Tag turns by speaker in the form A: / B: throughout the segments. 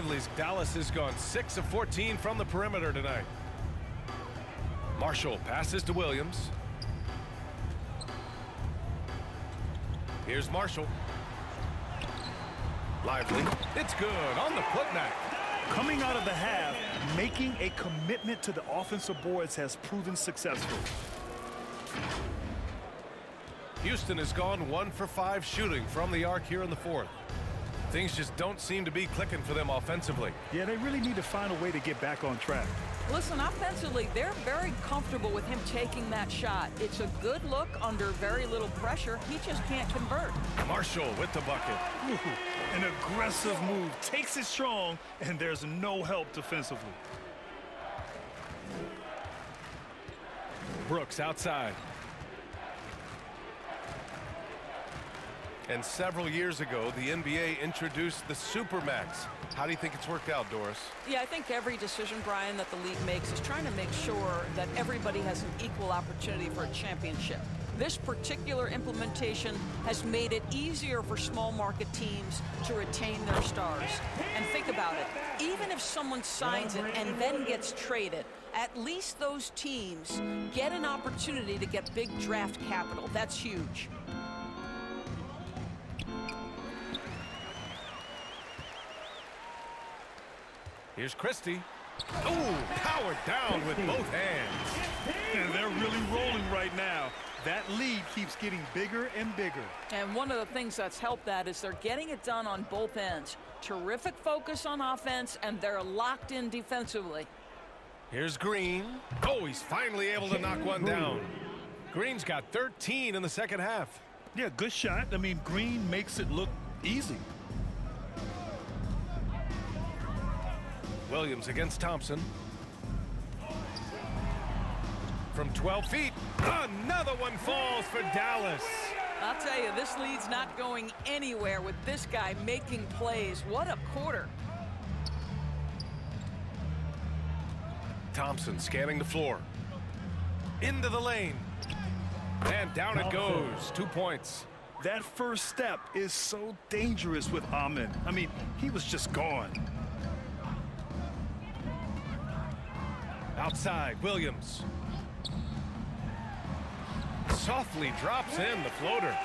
A: Lively's Dallas has gone 6 of 14 from the perimeter tonight. Marshall passes to Williams. Here's Marshall. Lively. It's good on the putback.
B: Coming out of the half, making a commitment to the offensive boards has proven successful.
A: Houston has gone 1 for 5 shooting from the arc here in the fourth. Things just don't seem to be clicking for them offensively.
B: Yeah, they really need to find a way to get back on track.
C: Listen, offensively, they're very comfortable with him taking that shot. It's a good look under very little pressure. He just can't convert.
A: Marshall with the bucket.
B: Ooh, an aggressive move. Takes it strong, and there's no help defensively.
A: Brooks outside. And several years ago, the NBA introduced the Supermax. How do you think it's worked out, Doris?
C: Yeah, I think every decision, Brian, that the league makes is trying to make sure that everybody has an equal opportunity for a championship. This particular implementation has made it easier for small market teams to retain their stars. And think about it, even if someone signs it and then gets traded, at least those teams get an opportunity to get big draft capital. That's huge.
A: Here's Christie. Oh, powered down with both hands.
B: And they're really rolling right now. That lead keeps getting bigger and bigger.
C: And one of the things that's helped that is they're getting it done on both ends. Terrific focus on offense, and they're locked in defensively.
A: Here's Green. Oh, he's finally able to knock one down. Green's got 13 in the second half.
B: Yeah, good shot. I mean, Green makes it look easy.
A: Williams against Thompson. From 12 feet, another one falls for Dallas.
C: I'll tell you, this lead's not going anywhere with this guy making plays. What a quarter.
A: Thompson scanning the floor. Into the lane. And down it goes. 2 points.
B: That first step is so dangerous with Amin. I mean, he was just gone.
A: Outside, Williams. Softly drops in the floater.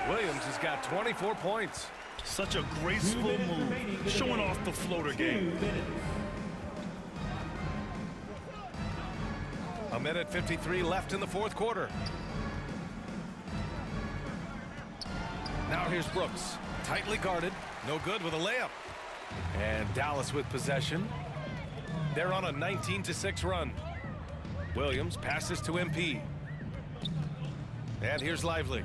A: Williams has got 24 points.
B: Such a graceful move, showing off the floater game.
A: A minute 53 left in the fourth quarter. Now here's Brooks. Tightly guarded. No good with a layup. And Dallas with possession. They're on a 19-6 run. Williams passes to MP. And here's Lively.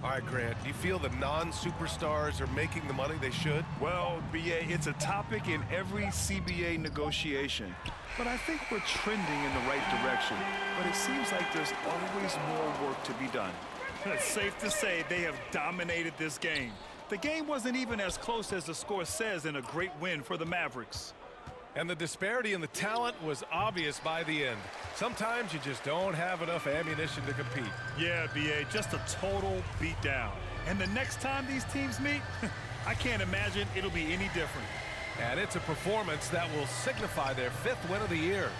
A: All right, Grant, do you feel the non-superstars are making the money they should?
B: Well, BA, it's a topic in every CBA negotiation. But I think we're trending in the right direction. But it seems like there's always more work to be done. It's safe to say they have dominated this game. The game wasn't even as close as the score says in a great win for the Mavericks.
A: And the disparity in the talent was obvious by the end. Sometimes you just don't have enough ammunition to compete.
B: Yeah, BA, just a total beatdown. And the next time these teams meet, I can't imagine it'll be any different.
A: And it's a performance that will signify their 5th win of the year.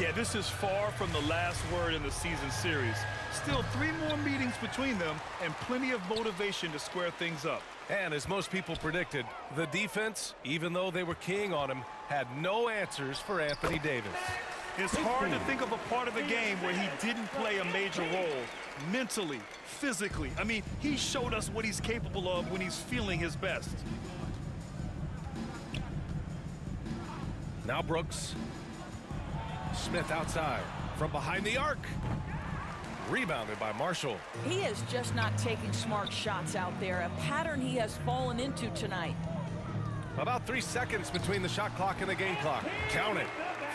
B: Yeah, this is far from the last word in the season series. Still 3 more meetings between them and plenty of motivation to square things up.
A: And as most people predicted, the defense, even though they were keying on him, had no answers for Anthony Davis.
B: It's hard to think of a part of the game where he didn't play a major role. Mentally, physically. I mean, he showed us what he's capable of when he's feeling his best.
A: Now Brooks. Smith outside from behind the arc. Rebounded by Marshall.
C: He is just not taking smart shots out there, a pattern he has fallen into tonight.
A: About 3 seconds between the shot clock and the game clock. Count it.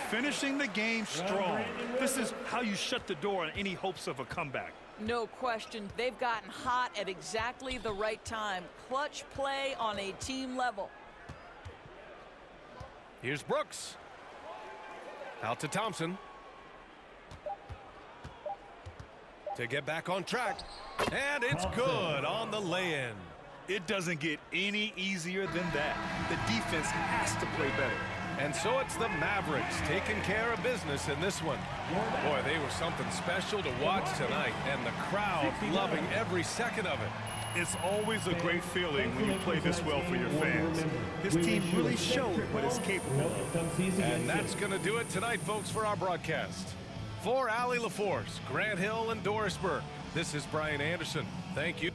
B: Finishing the game strong. This is how you shut the door on any hopes of a comeback.
C: No question. They've gotten hot at exactly the right time. Clutch play on a team level.
A: Here's Brooks. Out to Thompson. To get back on track. And it's good on the lay-in.
B: It doesn't get any easier than that. The defense has to play better.
A: And so it's the Mavericks taking care of business in this one. Boy, they were something special to watch tonight, and the crowd loving every second of it.
B: It's always a great feeling when you play this well for your fans. This team really showed what it's capable of.
A: And that's going to do it tonight, folks, for our broadcast. For Allie LaForce, Grant Hill, and Doris Burke, this is Brian Anderson. Thank you.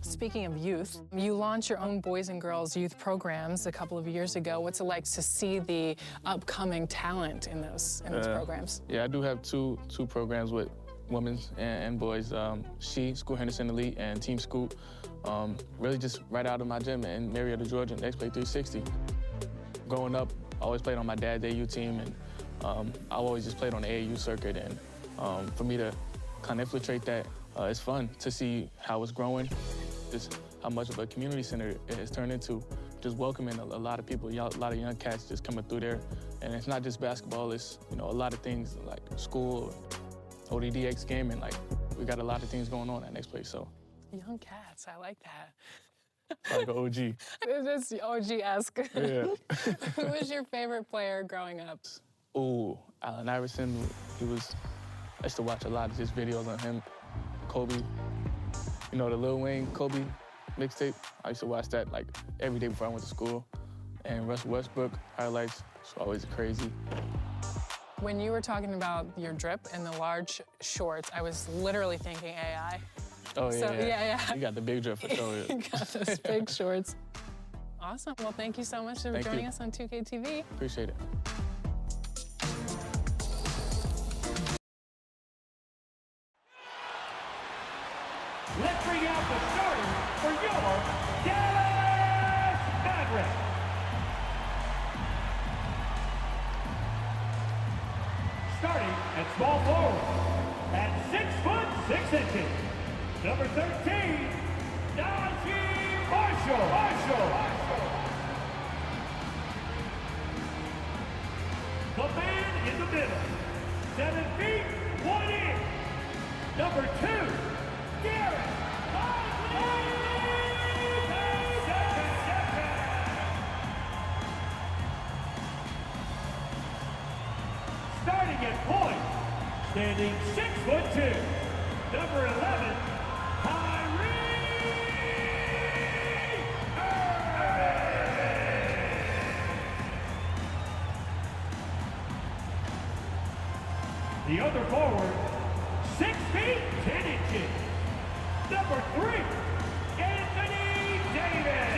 D: Speaking of youth, you launched your own boys and girls youth programs a couple of years ago. What's it like to see the upcoming talent in those programs?
E: Yeah, I do have two programs with women and boys. School Henderson Elite and Team Scoop. Really just right out of my gym in Marietta, Georgia, and X-Play 360. Growing up, I always played on my dad's AU team, and I always just played on the AAU circuit. And for me to kind of infiltrate that, it's fun to see how it's growing, just how much of a community center it has turned into, just welcoming a lot of people, a lot of young cats just coming through there. And it's not just basketball, it's a lot of things like school, ODDX gaming, like we got a lot of things going on at Next Place, so.
D: Young cats, I like that.
E: Like an OG.
D: It's OG-esque.
E: Yeah.
D: Who was your favorite player growing up?
E: Ooh, Allen Iverson, I used to watch a lot of his videos on him. Kobe, the Lil Wayne Kobe mixtape. I used to watch that like every day before I went to school. And Russell Westbrook highlights, it's always crazy.
D: When you were talking about your drip and the large shorts, I was literally thinking AI.
E: Oh, yeah,
D: So, yeah.
E: You got the big drip for sure.
D: You got those big shorts. Awesome. Well, thank you so much for joining us on 2K TV.
E: Appreciate it.
F: Let's bring out the starter for your Dallas Mavericks. Starting at small forward at 6'6", number 13, Najee Marshall. The man in the middle, 7 feet, 1 inch, number 2, Garrett. Starting at point, standing 6'2", number 11, Kyrie Irving. The other forward, 6 feet, 10 inches, number 3, Anthony Davis.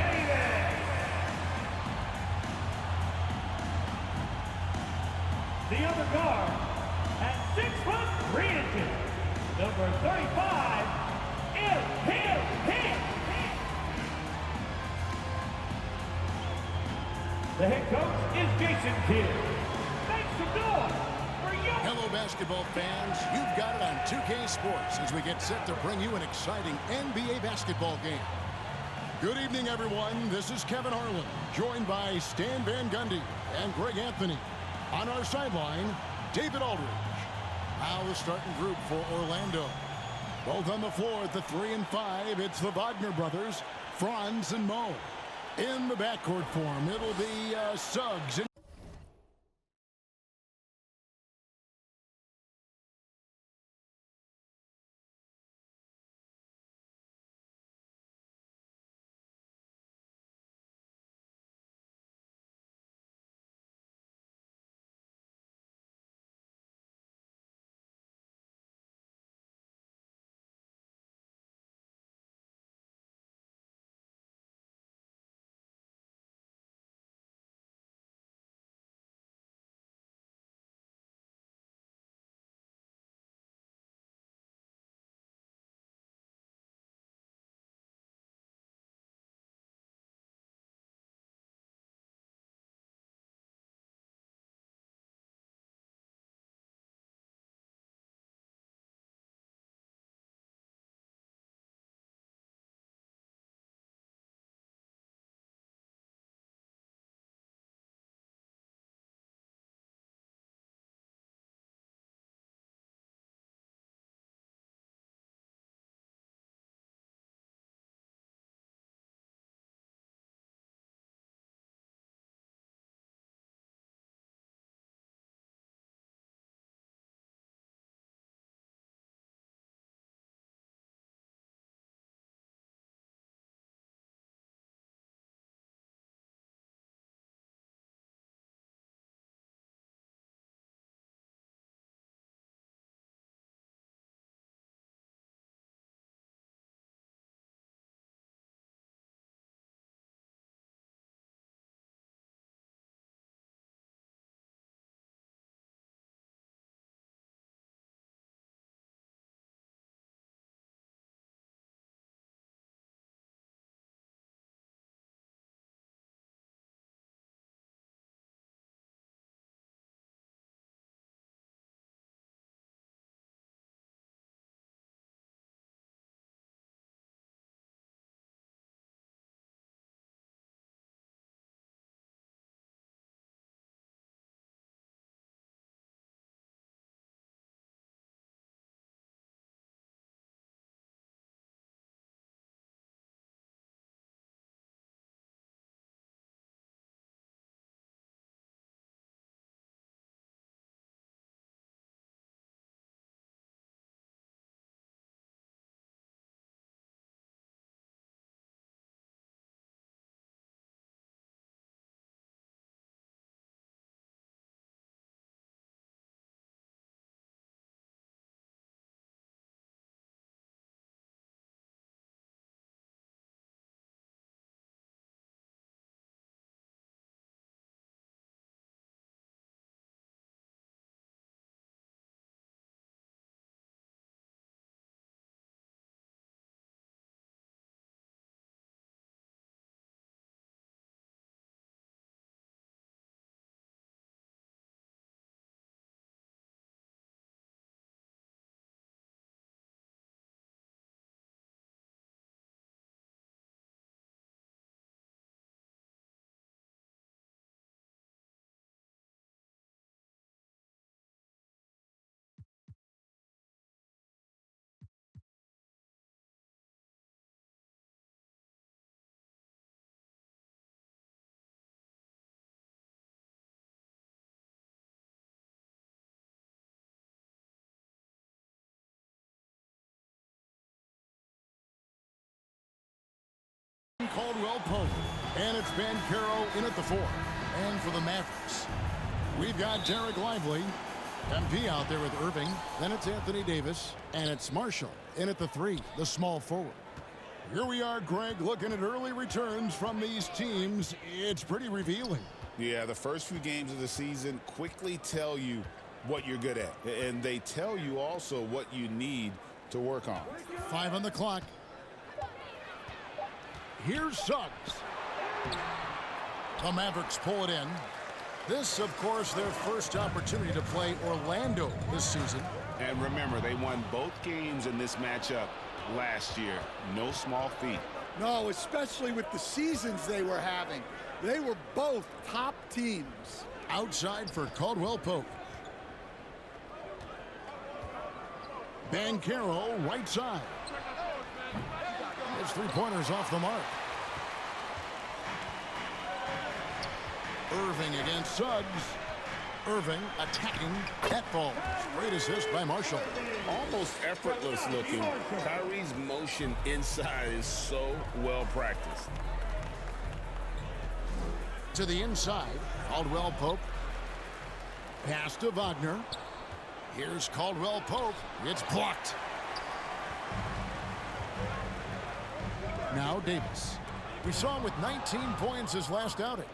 F: The other guard, at 6 foot 3 inches, number 35, him. The head coach is Jason Kidd. Make some noise for you.
G: Hello, basketball fans. You've got it on 2K Sports as we get set to bring you an exciting NBA basketball game. Good evening, everyone. This is Kevin Harlan, joined by Stan Van Gundy and Greg Anthony. On our sideline, David Aldridge. Now the starting group for Orlando. Both on the floor at the 3 and 5, it's the Wagner brothers, Franz and Mo. In the backcourt form, it'll be Suggs. Caldwell Pope. And it's Banchero in at the 4. And for the Mavericks, we've got Derek Lively. MP out there with Irving. Then it's Anthony Davis. And it's Marshall in at the 3, the small forward. Here we are, Greg, looking at early returns from these teams. It's pretty revealing.
H: Yeah, the first few games of the season quickly tell you what you're good at. And they tell you also what you need to work on.
G: 5 on the clock. Here's Suggs. The Mavericks pull it in. This, of course, their first opportunity to play Orlando this season.
H: And remember, they won both games in this matchup last year. No small feat.
I: No, especially with the seasons they were having. They were both top teams.
G: Outside for Caldwell Pope. Banchero, right side. His three-pointers off the mark. Irving against Suggs. Irving attacking. That falls. Great assist by Marshall.
H: Almost effortless looking. Kyrie's motion inside is so well practiced.
G: To the inside. Caldwell Pope. Pass to Wagner. Here's Caldwell Pope. It's blocked. Now Davis. We saw him with 19 points his last outing.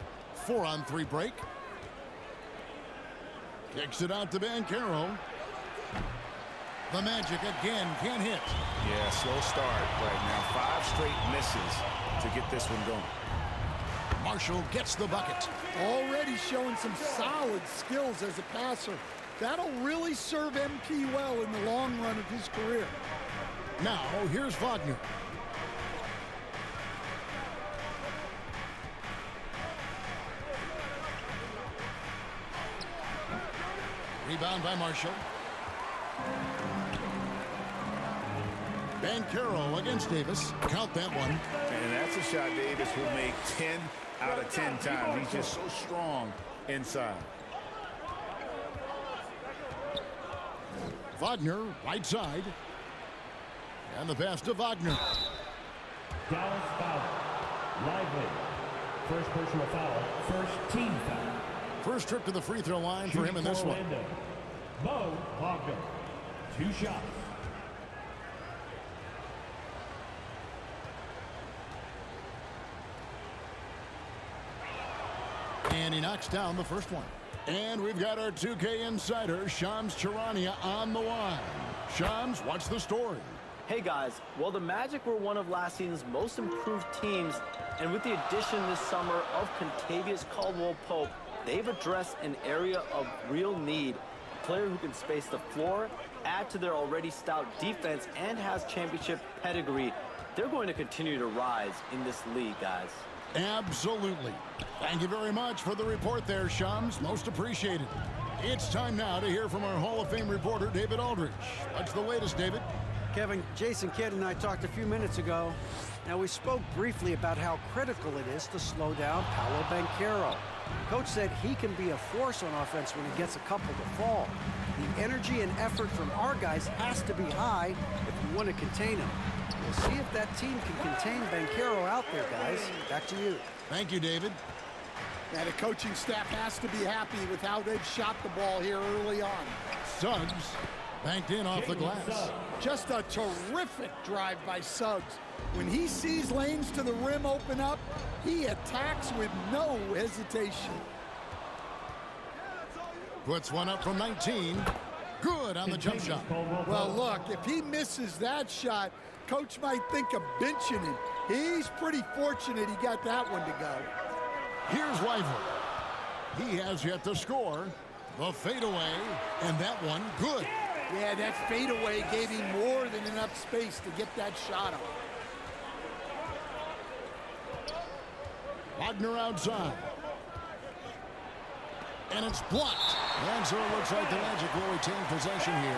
G: 4-on-3 break. Kicks it out to Banchero. The Magic again can't hit.
H: Yeah, slow start right now. 5 straight misses to get this one going.
G: Marshall gets the bucket.
I: Already showing some solid skills as a passer. That'll really serve MP well in the long run of his career.
G: Now here's Wagner. Rebound by Marshall. Banchero against Davis. Count that one.
H: And that's a shot Davis will make 10 out of 10 times. He's just so strong inside.
G: Wagner, right side. And the pass to Wagner.
F: Dallas foul. Lively. First personal foul. First team foul.
G: First trip to the free throw line for him in this one.
F: Mo Wagner. 2 shots.
G: And he knocks down the first one. And we've got our 2K insider, Shams Charania, on the line. Shams, what's the story?
J: Hey guys, well the Magic were one of last season's most improved teams, and with the addition this summer of Contavious Caldwell-Pope, they've addressed an area of real need. A player who can space the floor, add to their already stout defense, and has championship pedigree. They're going to continue to rise in this league, guys.
G: Absolutely. Thank you very much for the report there, Shams. Most appreciated. It's time now to hear from our Hall of Fame reporter, David Aldridge. What's the latest, David?
K: Kevin, Jason Kidd and I talked a few minutes ago. Now, we spoke briefly about how critical it is to slow down Paolo Banchero. Coach said he can be a force on offense when he gets a couple to fall. The energy and effort from our guys has to be high if we want to contain him. We'll see if that team can contain Banchero out there, guys. Back to you.
G: Thank you, David.
I: Now, the coaching staff has to be happy with how they've shot the ball here early on.
G: Suggs banked in off the glass.
I: Just a terrific drive by Suggs. When he sees lanes to the rim open up, he attacks with no hesitation.
G: Puts one up from 19. Good on the jump shot.
I: Well, look, if he misses that shot, coach might think of benching him. He's pretty fortunate he got that one to go.
G: Here's Lively. He has yet to score. The fadeaway, and that one good.
I: Yeah, that fadeaway gave him more than enough space to get that shot up.
G: Wagner outside. And it's blocked. And so it looks like the Magic will retain possession here.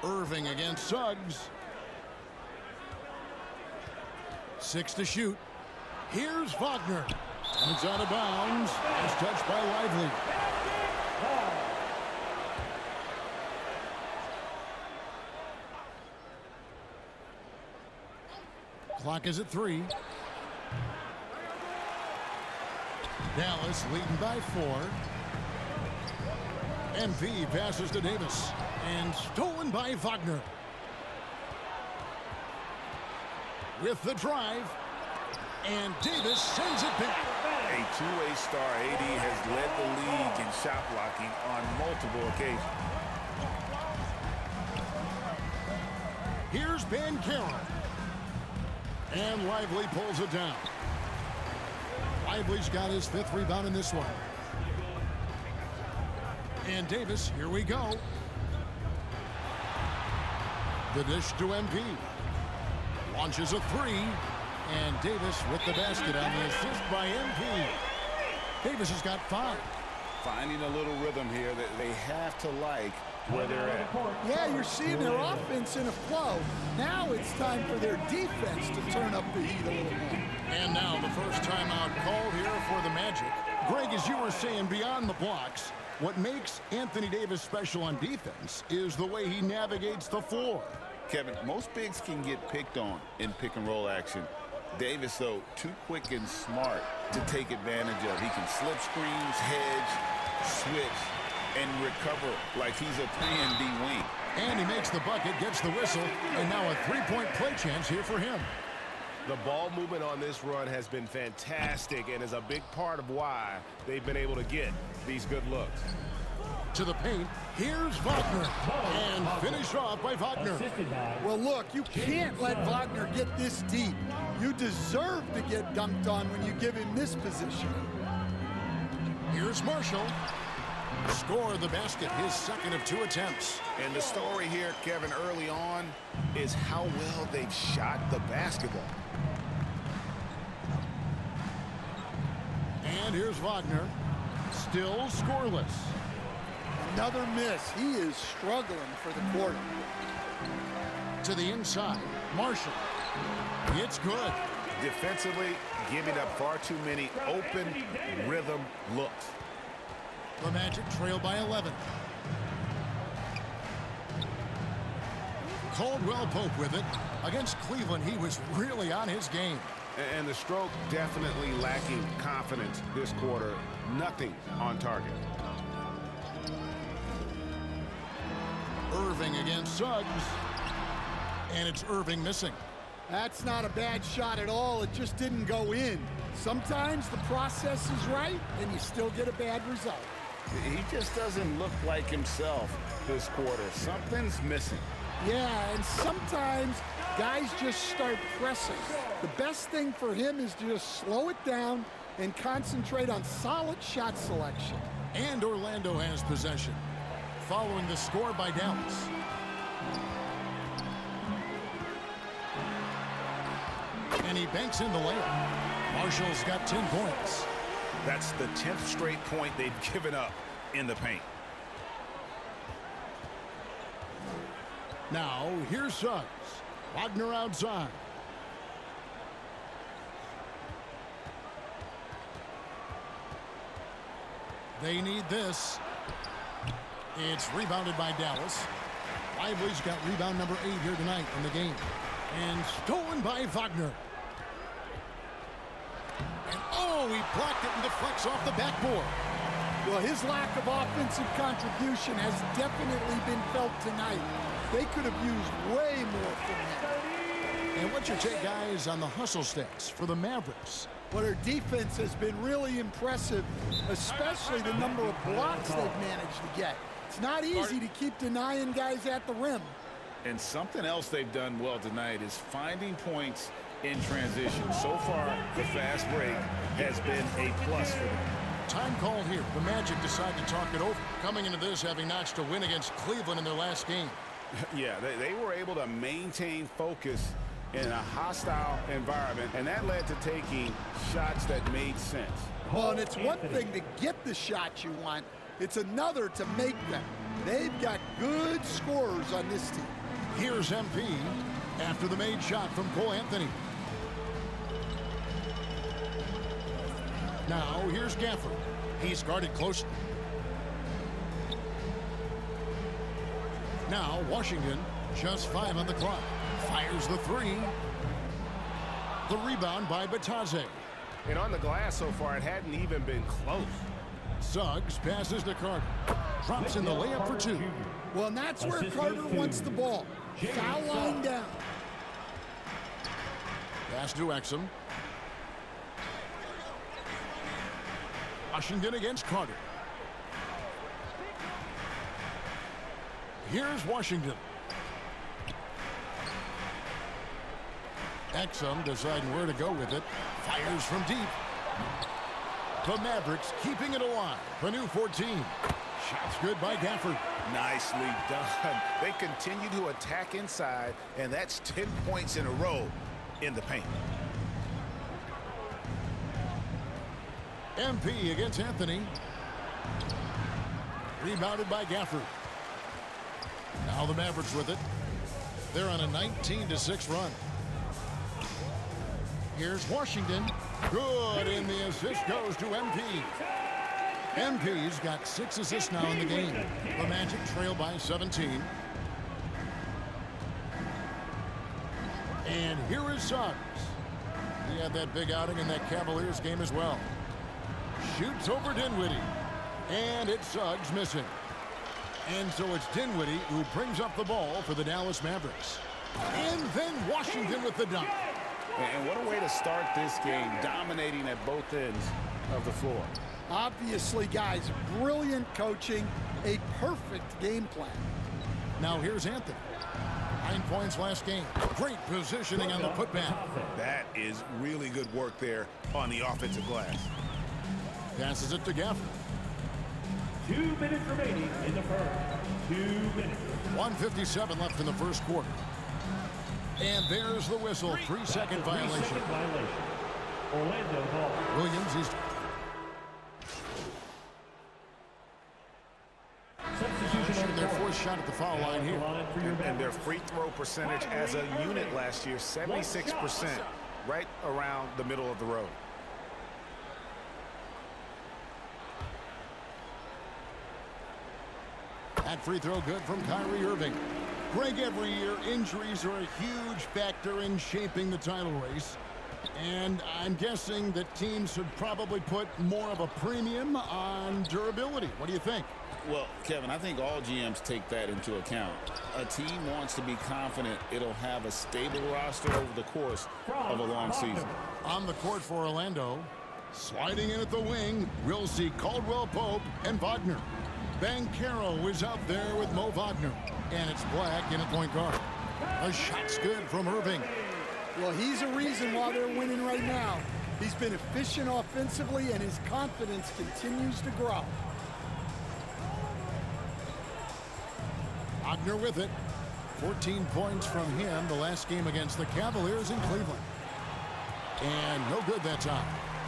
G: Irving against Suggs. 6 to shoot. Here's Wagner. And it's out of bounds. It's touched by Lively. Clock is at 3. Dallas leading by 4. MP passes to Davis. And stolen by Wagner. With the drive. And Davis sends it back.
H: A two-way star, AD has led the league in shot blocking on multiple occasions.
G: Here's Banchero. And Lively pulls it down. Lively's got his 5th rebound in this one. And Davis, here we go. The dish to MP. Launches a 3. And Davis with the basket on the assist by MP. Davis has got 5.
H: Finding a little rhythm here that they have to like where they're at.
I: Yeah, you're seeing their offense in a flow. Now it's time for their defense to turn up the heat a little more.
G: And now the first timeout called here for the Magic. Greg, as you were saying, beyond the blocks, what makes Anthony Davis special on defense is the way he navigates the floor.
H: Kevin, most bigs can get picked on in pick-and-roll action. Davis, though, too quick and smart to take advantage of. He can slip screens, hedge, switch, and recover like he's a 3-and-D wing.
G: And he makes the bucket, gets the whistle, and now a 3-point play chance here for him.
A: The ball movement on this run has been fantastic and is a big part of why they've been able to get these good looks.
G: To the paint, here's Wagner, and finished off by Wagner.
I: Well, look, you can't let Wagner get this deep. You deserve to get dunked on when you give him this position.
G: Here's Marshall. Score the basket, his 2nd of 2 attempts.
H: And the story here, Kevin, early on is how well they've shot the basketball.
G: And here's Wagner, still scoreless.
I: Another miss. He is struggling for the quarter.
G: To the inside, Marshall. It's good.
H: Defensively, giving up far too many open rhythm looks.
G: The Magic trail by 11. Caldwell Pope with it. Against Cleveland, he was really on his game.
A: And the stroke definitely lacking confidence this quarter. Nothing on target.
G: Irving against Suggs. And it's Irving missing.
I: That's not a bad shot at all. It just didn't go in. Sometimes the process is right, and you still get a bad result.
H: He just doesn't look like himself this quarter. Something's missing.
I: Yeah, and sometimes guys just start pressing. The best thing for him is to just slow it down and concentrate on solid shot selection.
G: And Orlando has possession. Following the score by Dallas. And he banks in the layup. Marshall's got 10 points.
H: That's the 10th straight point they've given up in the paint.
G: Now, here's Suggs. Wagner outside. They need this. It's rebounded by Dallas. Lively's got rebound number 8 here tonight in the game. And stolen by Wagner. And oh, he blocked it and deflects off the backboard.
I: Well, his lack of offensive contribution has definitely been felt tonight. They could have used way more from him.
G: And what's your take, guys, on the hustle stats for the Mavericks?
I: Well, their defense has been really impressive, especially the number of blocks they've managed to get. It's not easy to keep denying guys at the rim.
H: And something else they've done well tonight is finding points in transition. So far, the fast break has been a plus for them.
G: Time called here. The Magic decide to talk it over. Coming into this, having notched a win against Cleveland in their last game.
H: Yeah, they were able to maintain focus in a hostile environment, and that led to taking shots that made sense.
I: Well, and it's one thing to get the shots you want. It's another to make them. They've got good scorers on this team.
G: Here's MP after the made shot from Cole Anthony. Now here's Gafford. He's guarded closely. Now Washington, just 5 on the clock. Fires the 3. The rebound by Batadze.
L: And on the glass so far, it hadn't even been close.
G: Suggs passes to Carter. Drops in the layup for 2.
I: Well, and that's where Carter wants the ball. Foul line down.
G: Pass to Exum. Washington against Carter. Here's Washington. Exum deciding where to go with it. Fires from deep. The Mavericks keeping it alive. The new 14. Shots good by Gafford.
H: Nicely done. They continue to attack inside, and that's 10 points in a row in the paint.
G: MP against Anthony. Rebounded by Gafford. Now the Mavericks with it. They're on a 19-6 run. Here's Washington. Good, and the assist goes to MP. MP's got 6 assists now in the game. The Magic trail by 17. And here is Suggs. He had that big outing in that Cavaliers game as well. Shoots over Dinwiddie. And it's Suggs missing. And so it's Dinwiddie who brings up the ball for the Dallas Mavericks. And then Washington with the dunk.
H: And what a way to start this game, dominating at both ends of the floor.
I: Obviously, guys, brilliant coaching, a perfect game plan.
G: Now here's Anthony. 9 points last game. Great positioning on the putback.
H: That is really good work there on the offensive glass.
G: Passes it to Gafford.
F: 2 minutes remaining in the first. 2 minutes.
G: 1:57 left in the first quarter. And there's the whistle. 3-second violation.
F: 3-second violation. Orlando ball.
G: Williams is...
F: Substitution
G: their 4th shot at the foul line here.
L: And their free throw percentage as a unit last year, 76%, right around the middle of the road.
G: That free throw good from Kyrie Irving. Greg, every year, injuries are a huge factor in shaping the title race. And I'm guessing that teams should probably put more of a premium on durability. What do you think?
H: Well, Kevin, I think all GMs take that into account. A team wants to be confident it'll have a stable roster over the course of a long season.
G: On the court for Orlando, sliding in at the wing, we'll see Caldwell Pope and Wagner. Banchero is out there with Mo Wagner. And it's Black in at point guard. A shot's good from Irving.
I: Well, he's a reason why they're winning right now. He's been efficient offensively, and his confidence continues to grow.
G: Wagner with it. 14 points from him the last game against the Cavaliers in Cleveland. And no good that time.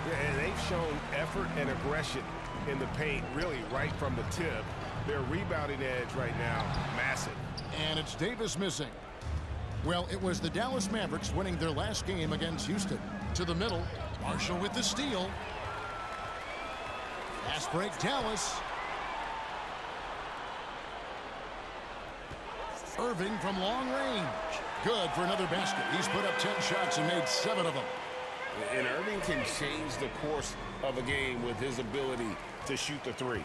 L: Yeah, and they've shown effort and aggression in the paint, really right from the tip. Their rebounding edge right now, massive.
G: And it's Davis missing. Well, it was the Dallas Mavericks winning their last game against Houston. To the middle, Marshall with the steal. Fast break, Dallas. Irving from long range. Good for another basket. He's put up 10 shots and made 7 of them.
H: And Irving can change the course of a game with his ability to shoot the 3.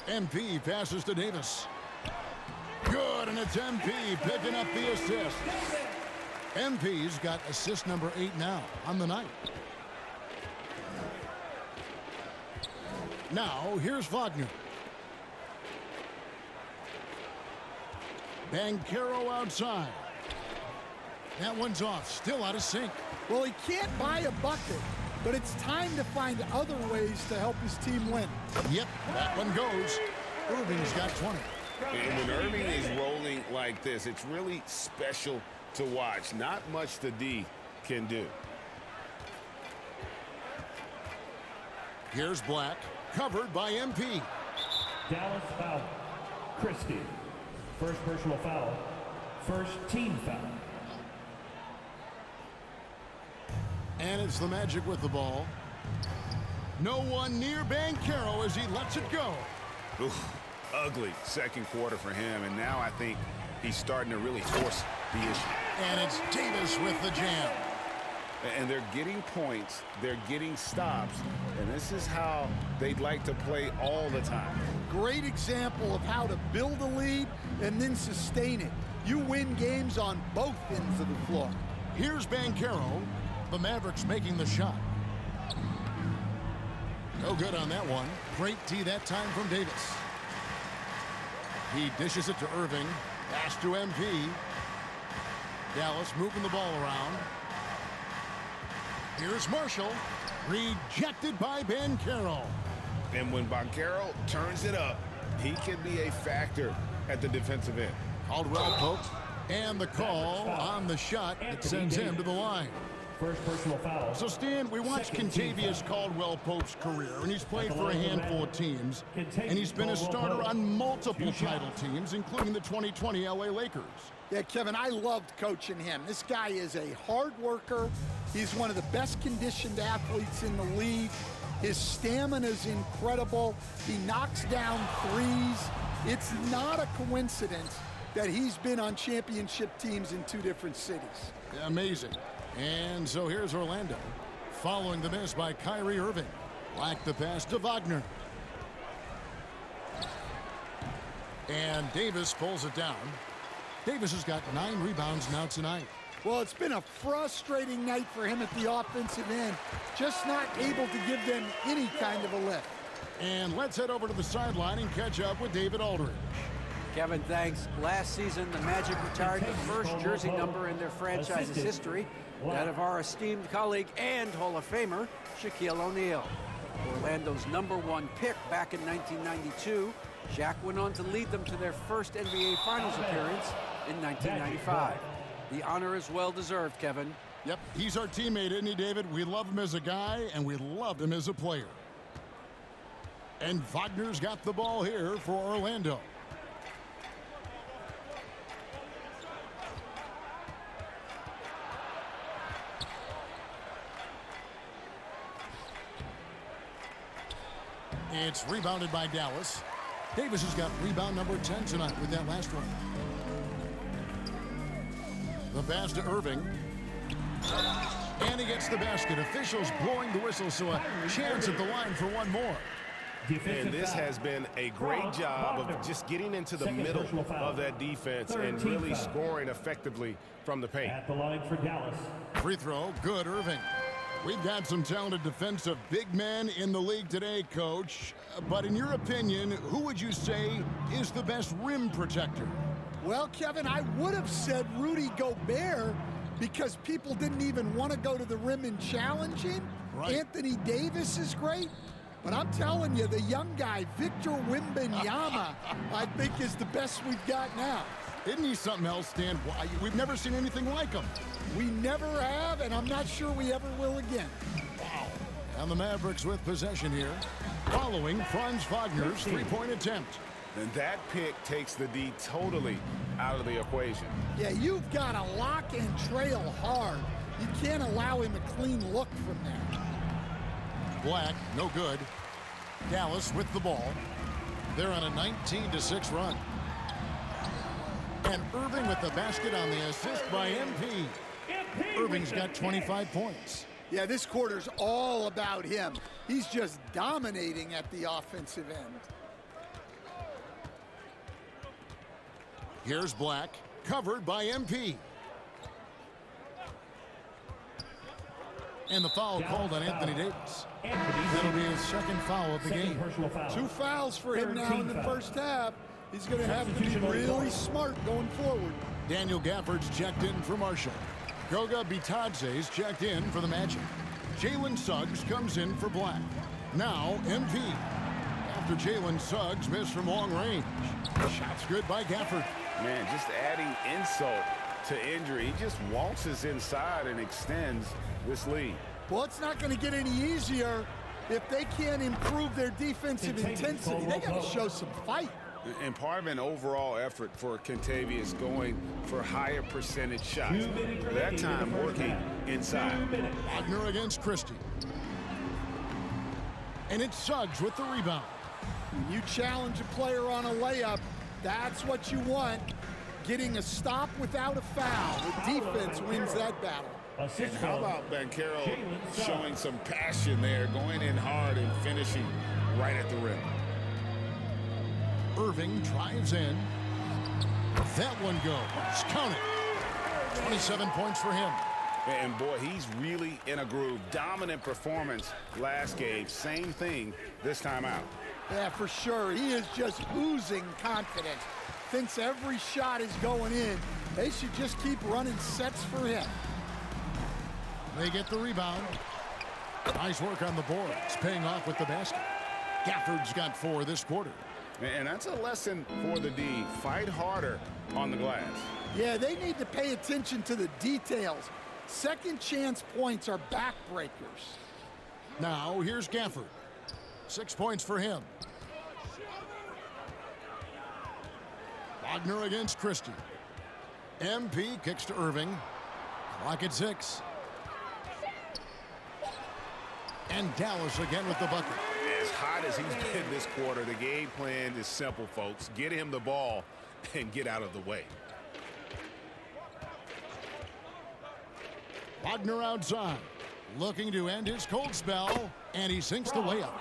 G: MP passes to Davis. Good, and it's MP picking up the assist. MP's got assist number 8 now on the night. Now, here's Wagner. Banchero outside. That one's off, still out of sync.
I: Well, he can't buy a bucket, but it's time to find other ways to help his team win.
G: Yep, that one goes. Irving's got 20.
H: And when Irving is rolling like this, it's really special to watch. Not much the D can do.
G: Here's Black, covered by MP.
F: Dallas foul. Christie. First personal foul. First team foul.
G: And it's the Magic with the ball. No one near Banchero as he lets it go.
H: Oof, ugly second quarter for him, and now I think he's starting to really force the issue.
G: And it's Davis with the jam.
H: And they're getting points, they're getting stops, and this is how they'd like to play all the time.
I: Great example of how to build a lead and then sustain it. You win games on both ends of the floor.
G: Here's Banchero. The Mavericks making the shot. No good on that one. Great D that time from Davis. He dishes it to Irving. Pass to MP. Dallas moving the ball around. Here's Marshall. Rejected by Banchero.
H: And when Banchero turns it up, he can be a factor at the defensive end.
G: Caldwell Pope. And the call on the shot that sends him to the line.
F: First personal foul.
G: So, Stan, we watched Contavious Caldwell Pope's career, and he's played for a handful of teams, and he's been a starter on multiple title teams, including the 2020 LA Lakers.
I: Yeah, Kevin, I loved coaching him. This guy is a hard worker. He's one of the best conditioned athletes in the league. His stamina is incredible. He knocks down threes. It's not a coincidence that he's been on championship teams in 2 different cities.
G: Amazing. And so here's Orlando, following the miss by Kyrie Irving. Black the pass to Wagner. And Davis pulls it down. Davis has got 9 rebounds now tonight.
I: Well, it's been a frustrating night for him at the offensive end. Just not able to give them any kind of a lift.
G: And let's head over to the sideline and catch up with David Aldridge.
K: Kevin, thanks. Last season, the Magic retired the first jersey number in their franchise's history, that of our esteemed colleague and Hall of Famer, Shaquille O'Neal. Orlando's #1 pick back in 1992, Shaq went on to lead them to their first NBA Finals appearance in 1995. The honor is well-deserved, Kevin.
G: Yep, he's our teammate, isn't he, David? We love him as a guy, and we loved him as a player. And Wagner's got the ball here for Orlando. It's rebounded by Dallas. Davis has got rebound number 10 tonight with that last one. The pass to Irving. And he gets the basket. Officials blowing the whistle, so a chance at the line for one more.
L: And this has been a great job of just getting into the middle of that defense and really scoring effectively from the paint.
F: At the line for Dallas.
G: Free throw, good, Irving. We've got some talented defensive big men in the league today, Coach. But in your opinion, who would you say is the best rim protector?
I: Well, Kevin, I would have said Rudy Gobert because people didn't even want to go to the rim and challenge him.
G: Right.
I: Anthony Davis is great. But I'm telling you, the young guy, Victor Wembanyama, I think is the best we've got now.
G: Isn't he something else, Stan? We've never seen anything like him.
I: We never have, and I'm not sure we ever will again.
G: Wow. And the Mavericks with possession here, following Franz Wagner's three-point attempt.
H: And that pick takes the D totally out of the equation.
I: Yeah, you've got to lock and trail hard. You can't allow him a clean look from there.
G: Black, no good. Dallas with the ball. They're on a 19-6 run. And Irving with the basket on the assist by MP. Irving's got 25 points.
I: Yeah, this quarter's all about him. He's just dominating at the offensive end.
G: Here's Black, covered by MP. And the foul called on Anthony Davis. That'll be his second foul of the game.
I: 2 fouls for him now in the first half. He's going to have to be really smart going forward.
G: Daniel Gafford's checked in for Marshall. Goga Bitadze's checked in for the Magic. Jalen Suggs comes in for Black. Now MP. After Jalen Suggs missed from long range. Shot's good by Gafford.
H: Man, just adding insult to injury. He just waltzes inside and extends this lead.
I: Well, it's not going to get any easier if they can't improve their defensive intensity. They got to show some fight.
H: And part of an overall effort for Contavious going for higher percentage shots. That time working inside.
G: Wagner against Christie. And it's Suggs with the rebound.
I: When you challenge a player on a layup, that's what you want. Getting a stop without a foul. The defense wins that battle.
H: And how about Banchero showing some passion there, going in hard and finishing right at the rim.
G: Irving drives in. That one goes. Count it. 27 points for him.
H: And boy, he's really in a groove. Dominant performance last game. Same thing this time out.
I: Yeah, for sure. He is just oozing confidence. Thinks every shot is going in. They should just keep running sets for him.
G: They get the rebound. Nice work on the board. It's paying off with the basket. Gafford's got 4 this quarter.
H: And that's a lesson for the D. Fight harder on the glass.
I: Yeah, they need to pay attention to the details. Second chance points are backbreakers.
G: Now, here's Gafford. 6 points for him. Wagner against Christie. MP kicks to Irving. Clock at 6. And Dallas again with the bucket.
L: As hot as he's been this quarter, the game plan is simple, folks. Get him the ball and get out of the way.
G: Wagner outside, looking to end his cold spell, and he sinks the layup.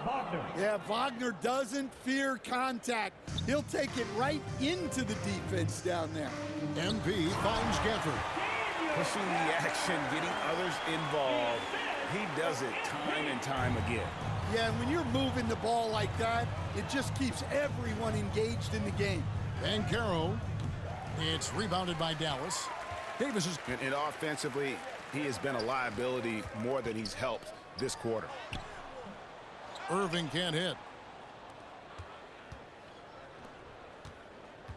I: Yeah, Wagner doesn't fear contact. He'll take it right into the defense down there.
G: MP finds Gafford.
H: Pushing the action, getting others involved. He does it time and time again.
I: Yeah, and when you're moving the ball like that, it just keeps everyone engaged in the game.
G: Banchero. It's rebounded by Dallas. Davis is...
H: And offensively, he has been a liability more than he's helped this quarter.
G: Irving can't hit.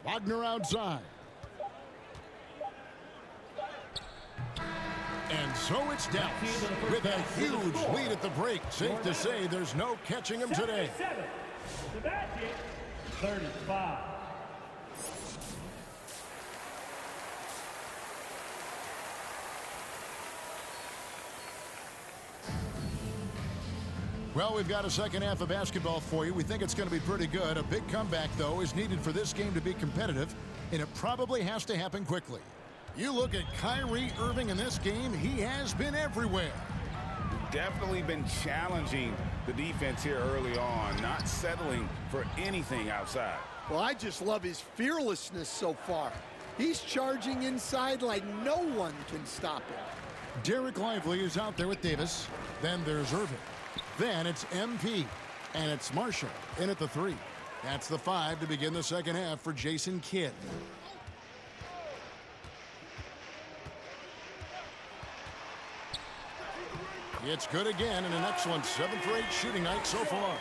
G: Wagner outside. And so it's Dallas with a huge lead at the break. Safe to say there's no catching him today.
F: The Magic, 35.
G: Well, we've got a second half of basketball for you. We think it's going to be pretty good. A big comeback, though, is needed for this game to be competitive, and it probably has to happen quickly. You look at Kyrie Irving in this game, he has been everywhere.
H: Definitely been challenging the defense here early on, not settling for anything outside.
I: Well, I just love his fearlessness so far. He's charging inside like no one can stop him.
G: Derek Lively is out there with Davis. Then there's Irving. Then it's MP. And it's Marshall in at the 3. That's the 5 to begin the second half for Jason Kidd. It's good again, and an excellent 7 for 8 shooting night so far.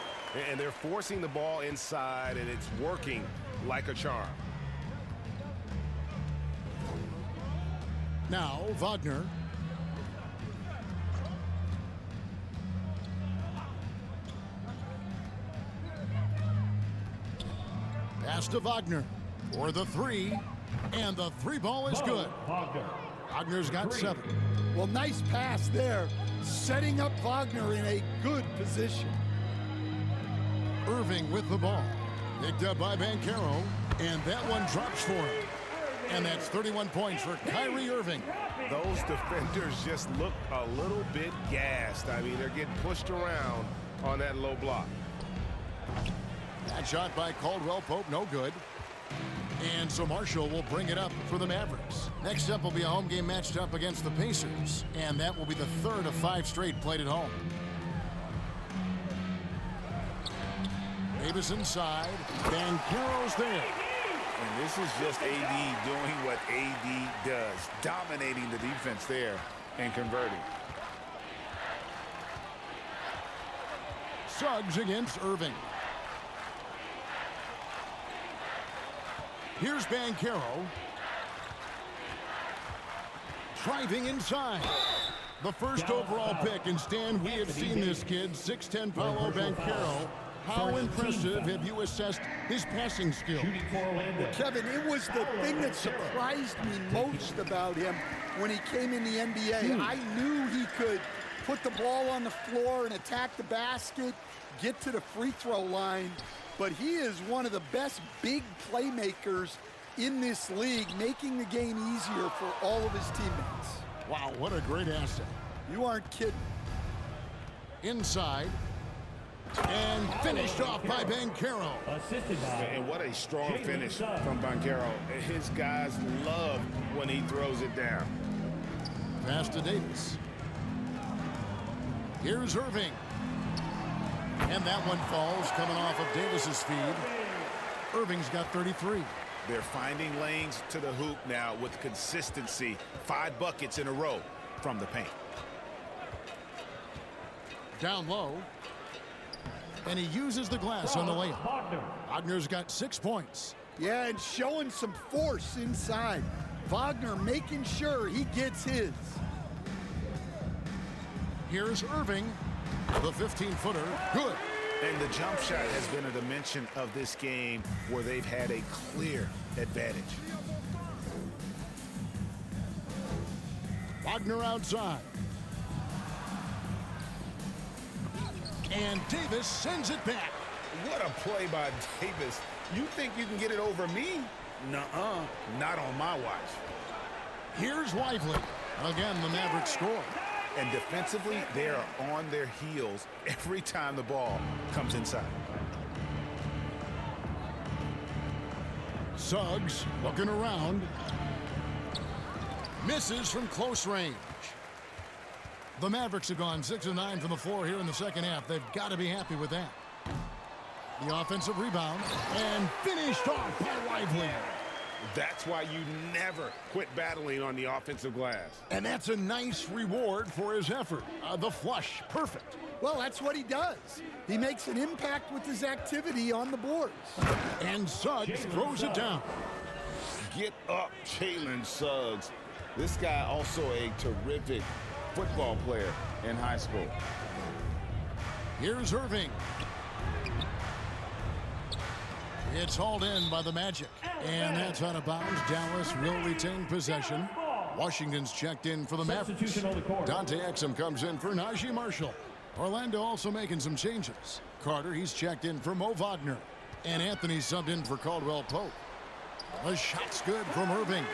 L: And they're forcing the ball inside, and it's working like a charm.
G: Now, Wagner. Pass to Wagner for the 3, and the 3 ball is good. Wagner's got 7.
I: Well, nice pass there, setting up Wagner in a good position.
G: Irving with the ball. Picked up by Banchero, and that one drops for him. And that's 31 points for Kyrie Irving.
L: Those defenders just look a little bit gassed. I mean, they're getting pushed around on that low block.
G: That shot by Caldwell Pope, no good. And so Marshall will bring it up for the Mavericks. Next up will be a home game matched up against the Pacers. And that will be the 3rd of 5 straight played at home. Davis inside. Banchero's there.
H: And this is just AD doing what AD does, dominating the defense there and converting.
G: Suggs against Irving. Here's Banchero. Driving inside. The first overall pick, and Stan, we have seen this kid, 6'10" Paolo Banchero. How impressive have you assessed his passing skill?
I: Well, Kevin, it was the thing that surprised me most about him when he came in the NBA. I knew he could put the ball on the floor and attack the basket, get to the free throw line. But he is one of the best big playmakers in this league, making the game easier for all of his teammates.
G: Wow, what a great asset.
I: You aren't kidding.
G: Inside. And finished off by Banchero.
F: Assisted by.
L: And what a strong finish from Banchero. His guys love when he throws it down.
G: Pass to Davis. Here's Irving. And that one falls coming off of Davis's feed. Irving's got 33.
H: They're finding lanes to the hoop now with consistency. 5 buckets in a row from the paint.
G: Down low. And he uses the glass on the layup. Wagner's got 6 points.
I: Yeah, and showing some force inside. Wagner making sure he gets his.
G: Here's Irving. The 15-footer. Good.
H: And the jump shot has been a dimension of this game where they've had a clear advantage.
G: Wagner outside. And Davis sends it back.
H: What a play by Davis. You think you can get it over me? Nuh-uh. Not on my watch.
G: Here's Lively. Again, the Mavericks score.
H: And defensively, they are on their heels every time the ball comes inside.
G: Suggs looking around. Misses from close range. The Mavericks have gone 6 of 9 from the floor here in the second half. They've got to be happy with that. The offensive rebound and finished off by Lively.
L: That's why you never quit battling on the offensive glass.
G: And that's a nice reward for his effort. The flush, perfect.
I: Well, that's what he does. He makes an impact with his activity on the boards.
G: And Suggs throws it down.
H: Get up, Jalen Suggs. This guy also a terrific football player in high school.
G: Here's Irving. It's hauled in by the Magic. And that's out of bounds. Dallas will retain possession. Washington's checked in for the Mavericks. Dante Exum comes in for Najee Marshall. Orlando also making some changes. Carter, he's checked in for Mo Wagner. And Anthony subbed in for Caldwell Pope. The shot's good from Irving.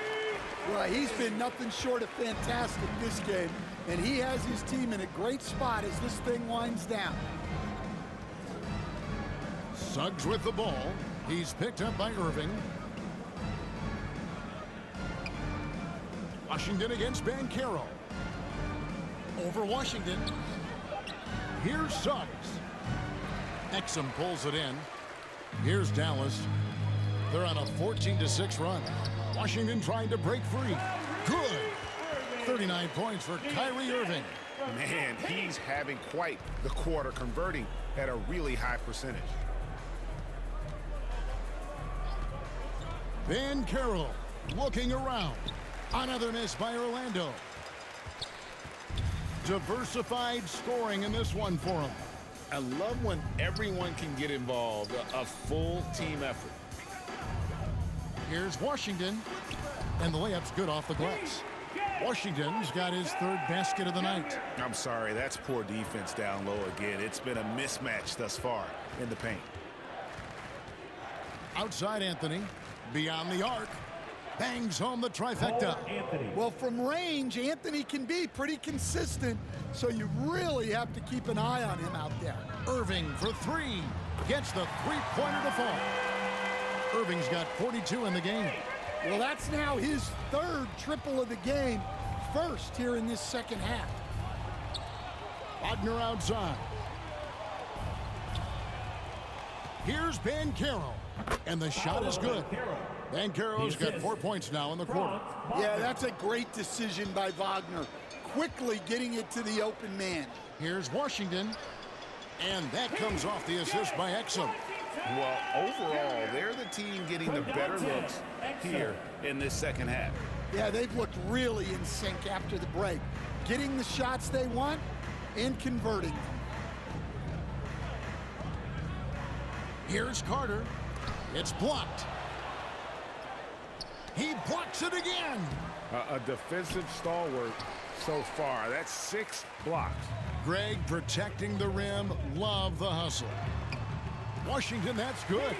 I: Well, he's been nothing short of fantastic this game. And he has his team in a great spot as this thing winds down.
G: Suggs with the ball. He's picked up by Irving. Washington against Banchero. Over Washington. Here's Suggs. Exum pulls it in. Here's Dallas. They're on a 14-6 run. Washington trying to break free. Good. 39 points for Kyrie Irving.
H: Man, he's having quite the quarter, converting at a really high percentage.
G: Banchero looking around. Another miss by Orlando. Diversified scoring in this one for him.
H: I love when everyone can get involved, a full team effort.
G: Here's Washington, and the layup's good off the glass. Washington's got his 3rd basket of the night.
H: I'm sorry, that's poor defense down low again. It's been a mismatch thus far in the paint.
G: Outside Anthony, beyond the arc, bangs home the trifecta.
I: Well, from range, Anthony can be pretty consistent, so you really have to keep an eye on him out there.
G: Irving for 3, gets the 3-pointer to fall. Irving's got 42 in the game.
I: Well, that's now his 3rd triple of the game, 1st here in this second half.
G: Wagner outside. Here's Banchero, and the shot is good. Banchero's got 4 points now in the quarter.
I: Yeah, that's a great decision by Wagner, quickly getting it to the open man.
G: Here's Washington, and that comes off the assist by Exum.
H: Well, overall, they're the team getting the better looks here in this second half.
I: Yeah, they've looked really in sync after the break, getting the shots they want and converting them.
G: Here's Carter. It's blocked. He blocks it again.
L: A defensive stalwart so far. That's 6 blocks.
G: Greg protecting the rim. Love the hustle. Washington, that's good.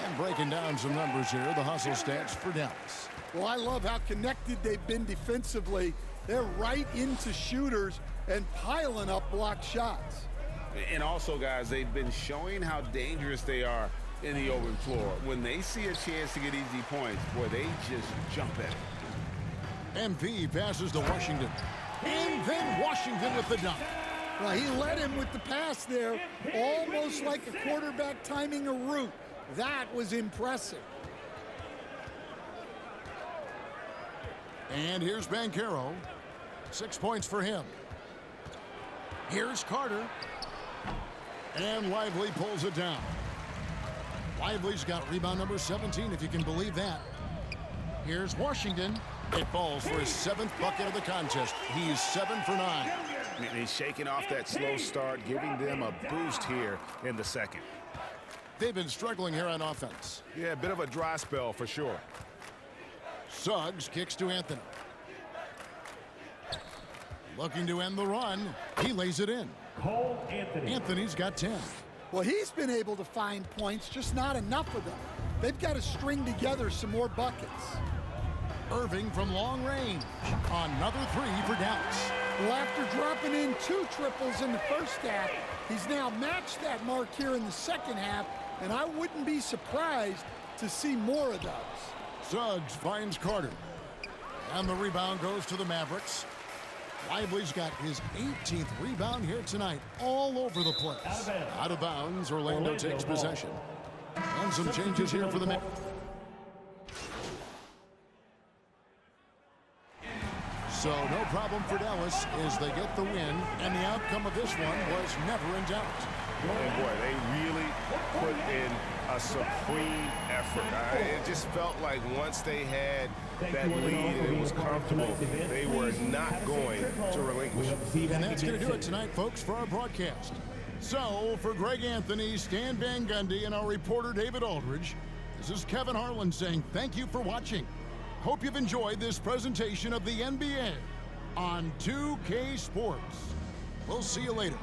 G: And breaking down some numbers here, the hustle stats for Dallas.
I: Well, I love how connected they've been defensively. They're right into shooters and piling up block shots.
H: And also, guys, they've been showing how dangerous they are in the open floor. When they see a chance to get easy points, boy, they just jump at it.
G: MP passes to Washington. And then Washington with the dunk.
I: Well, he led him with the pass there, almost like a quarterback timing a route. That was impressive.
G: And here's Banchero. 6 points for him. Here's Carter. And Lively pulls it down. Lively's got rebound number 17, if you can believe that. Here's Washington. It falls for his 7th bucket of the contest. He's 7 for 9.
L: And he's shaking off that slow start, giving them a boost here in the second.
G: They've been struggling here on offense.
L: Yeah, a bit of a dry spell for sure.
G: Suggs kicks to Anthony. Looking to end the run. He lays it in.
F: Cole Anthony.
G: Anthony's got 10.
I: Well, he's been able to find points, just not enough of them. They've got to string together some more buckets.
G: Irving from long range. Another 3 for Dallas.
I: Well, after dropping in 2 triples in the first half, he's now matched that mark here in the second half, and I wouldn't be surprised to see more of those.
G: Suggs finds Carter. And the rebound goes to the Mavericks. Lively's got his 18th rebound here tonight, all over the place. Out of bounds, Orlando takes possession. And some changes here for the Mavericks. So no problem for Dallas as they get the win, and the outcome of this one was never in doubt.
L: And boy, they really put in a supreme effort. It just felt like once they had that lead and it was comfortable, they were not going to relinquish it.
G: And that's going to do it tonight, folks, for our broadcast. So, for Greg Anthony, Stan Van Gundy, and our reporter David Aldridge, this is Kevin Harlan saying thank you for watching. Hope you've enjoyed this presentation of the NBA on 2K Sports. We'll see you later.